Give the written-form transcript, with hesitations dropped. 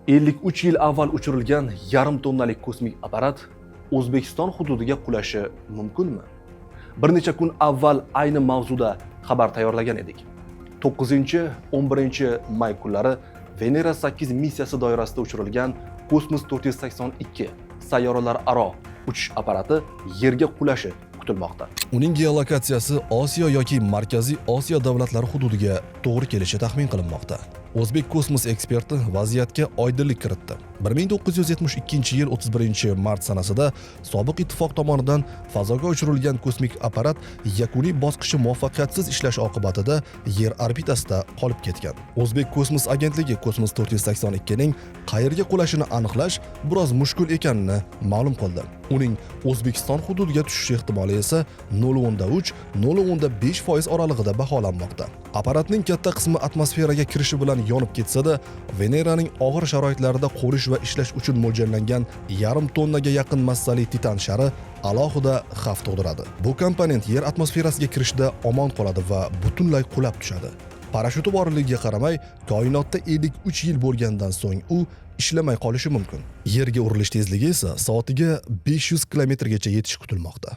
53 yil avval uchirilgan yarim tonnalik kosmik apparat O'zbekiston hududiga qulashi mumkinmi? Bir necha kun avval ayni mavzuda xabar tayyorlagan edik. 9-11 may kunlari Venera 8 missiyasi doirasida uchirilgan Kosmos 482 sayyoralararo uchish apparati Yerga qulashi kutilmoqda. Uning geolokatsiyasi Osiyo yoki Markaziy Osiyo davlatlari hududiga to'g'ri kelishi taxmin qilinmoqda. O'zbek kosmos eksperti vaziyatga oydinlik kiritdi. 1972-yil 31-mart sanasida sobiq ittifoq tomonidan fazoga uchirilgan kosmik apparat yakuniy bosqichi muvaffaqiyatsiz ishlash oqibatida Yer orbitasida qolib ketgan. O'zbek kosmos agentligi Kosmos 482 ning qayerga qulashini aniqlash biroz mushkul ekanini ma'lum qildi. Uning O'zbekiston hududiga tushish ehtimoli esa 0.3–0.5% oralig'ida baholanmoqda. Apparatning katta qismi atmosferaga kirishi bilan yonib ketsa-da, Veneraning og'ir sharoitlarda qo'nish va ishlash uchun mo'ljallangan yarim tonnaga yaqin massali titan shari alohida xavf tug'diradi. Bu komponent Yer atmosferasiga kirishda omon qoladi va butunlay qulab tushadi. Parashyuti borligiga qaramay, koinotda 53 yil bo'lgandan so'ng u ishlamay qolishi mumkin. Yerga urilish tezligi esa soatiga 500 km gacha yetishi kutilmoqda.